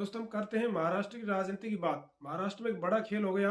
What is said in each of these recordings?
दोस्तों हम करते हैं महाराष्ट्र की राजनीति की बात। महाराष्ट्र में एक बड़ा खेल हो गया।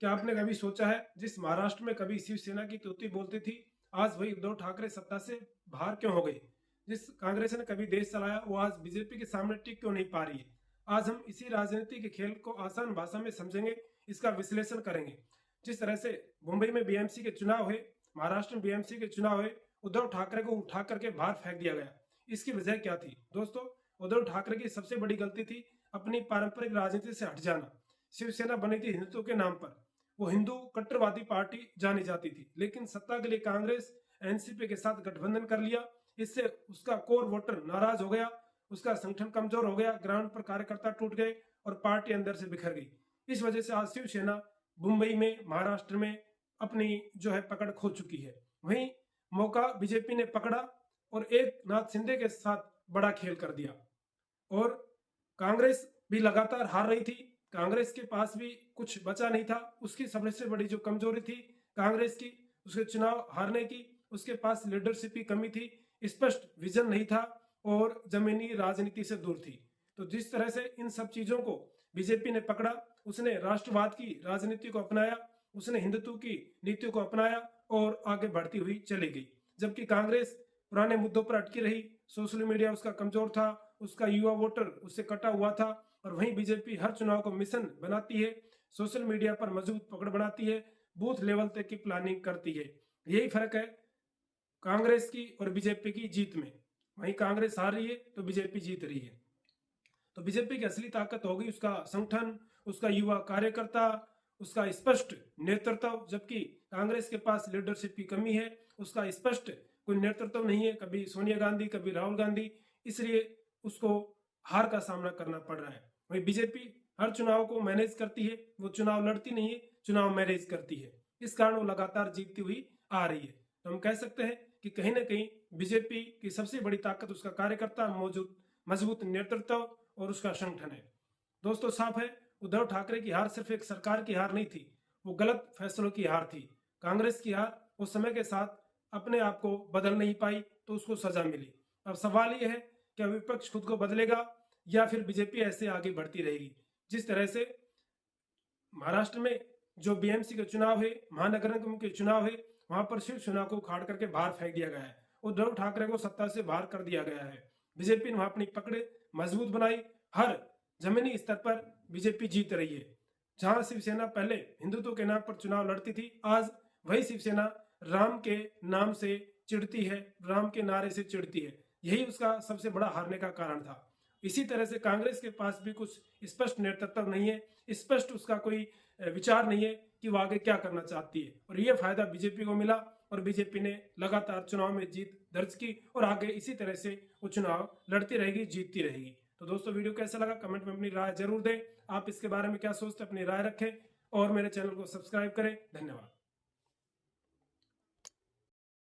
क्या आपने कभी सोचा है, जिस महाराष्ट्र में कभी शिवसेना की तूती बोलती थी, आज वही उद्धव ठाकरे सत्ता से बाहर क्यों हो गए? जिस कांग्रेस ने कभी देश चलाया, वो आज बीजेपी के सामने टिक क्यों नहीं पा रही है? आज हम इसी राजनीति के खेल को आसान भाषा में समझेंगे, इसका विश्लेषण करेंगे। जिस तरह से मुंबई में बीएमसी के चुनाव हुए, महाराष्ट्र में बीएमसी के चुनाव हुए, उद्धव ठाकरे को उठा करके बाहर फेंक दिया गया। इसकी वजह क्या थी दोस्तों? उद्धव ठाकरे की सबसे बड़ी गलती थी अपनी पारंपरिक राजनीति से हट जाना। शिवसेना बनी थी हिंदुत्व के नाम पर। वो हिंदू कट्टरवादी पार्टी जानी जाती थी, लेकिन सत्ता के लिए कांग्रेस एनसीपी के साथ गठबंधन कर लिया। इससे उसका कोर वोटर नाराज हो गया, उसका संगठन कमजोर हो गया, ग्राउंड पर कार्यकर्ता टूट गए और पार्टी अंदर से बिखर गई। इस वजह से आज शिवसेना मुंबई में, महाराष्ट्र में अपनी जो है पकड़ खो चुकी है। वहीं मौका बीजेपी ने पकड़ा और एक नाथ शिंदे के साथ बड़ा खेल कर दिया। और कांग्रेस भी लगातार हार रही थी, कांग्रेस के पास भी कुछ बचा नहीं था। उसकी सबसे बड़ी जो कमजोरी थी कांग्रेस की, उसके चुनाव हारने की, उसके पास लीडरशिप की कमी थी, स्पष्ट विजन नहीं था और जमीनी राजनीति से दूर थी। तो जिस तरह से इन सब चीजों को बीजेपी ने पकड़ा, उसने राष्ट्रवाद की राजनीति को अपनाया, उसने हिंदुत्व की नीति को अपनाया और आगे बढ़ती हुई चली गई। जबकि कांग्रेस पुराने मुद्दों पर अटकी रही, सोशल मीडिया उसका कमजोर था, उसका युवा वोटर उससे कटा हुआ था। और वहीं बीजेपी हर चुनाव को मिशन बनाती है, सोशल मीडिया पर मजबूत पकड़ बनाती है, बूथ लेवल तक की प्लानिंग करती है। यही फर्क है कांग्रेस की और बीजेपी की जीत में। वहीं कांग्रेस हार रही है तो बीजेपी जीत रही है। तो बीजेपी की असली ताकत होगी उसका संगठन, उसका युवा कार्यकर्ता, उसका स्पष्ट नेतृत्व। जबकि कांग्रेस के पास लीडरशिप की कमी है, उसका स्पष्ट कोई नेतृत्व नहीं है, कभी सोनिया गांधी, कभी राहुल गांधी, इसलिए उसको हार का सामना करना पड़ रहा है। वही बीजेपी हर चुनाव को मैनेज करती है, वो चुनाव लड़ती नहीं है, चुनाव मैनेज करती है। इस कारण वो लगातार जीतती हुई आ रही है। तो हम कह सकते हैं कि कहीं ना कहीं बीजेपी की सबसे बड़ी ताकत उसका कार्यकर्ता, मौजूद मजबूत नेतृत्व और उसका संगठन है। दोस्तों साफ है, उद्धव ठाकरे की हार सिर्फ एक सरकार की हार नहीं थी, वो गलत फैसलों की हार थी। कांग्रेस की हार वो समय के साथ अपने आप को बदल नहीं पाई तो उसको सजा मिली। अब सवाल यह है, क्या विपक्ष खुद को बदलेगा या फिर बीजेपी ऐसे आगे बढ़ती रहेगी? जिस तरह से महाराष्ट्र में जो बीएमसी के चुनाव है, महानगर निगम के चुनाव है, वहां पर शिवसेना को उखाड़ करके बाहर फेंक दिया गया है, उद्धव ठाकरे को सत्ता से बाहर कर दिया गया है। बीजेपी ने वहां अपनी पकड़े मजबूत बनाई, हर जमीनी स्तर पर बीजेपी जीत रही है। जहां शिवसेना पहले हिंदुत्व के नाम पर चुनाव लड़ती थी, आज वही शिवसेना राम के नाम से चिढ़ती है, राम के नारे से चिढ़ती है। यही उसका सबसे बड़ा हारने का कारण था। इसी तरह से कांग्रेस के पास भी कुछ स्पष्ट नेतृत्व नहीं है, स्पष्ट उसका कोई विचार नहीं है कि वो आगे क्या करना चाहती है। और ये फायदा बीजेपी को मिला और बीजेपी ने लगातार चुनाव में जीत दर्ज की और आगे इसी तरह से वो चुनाव लड़ती रहेगी, जीतती रहेगी। तो दोस्तों वीडियो कैसा लगा कमेंट में अपनी राय जरूर दें। आप इसके बारे में क्या सोचते हैं, अपनी राय रखें और मेरे चैनल को सब्सक्राइब करें। धन्यवाद।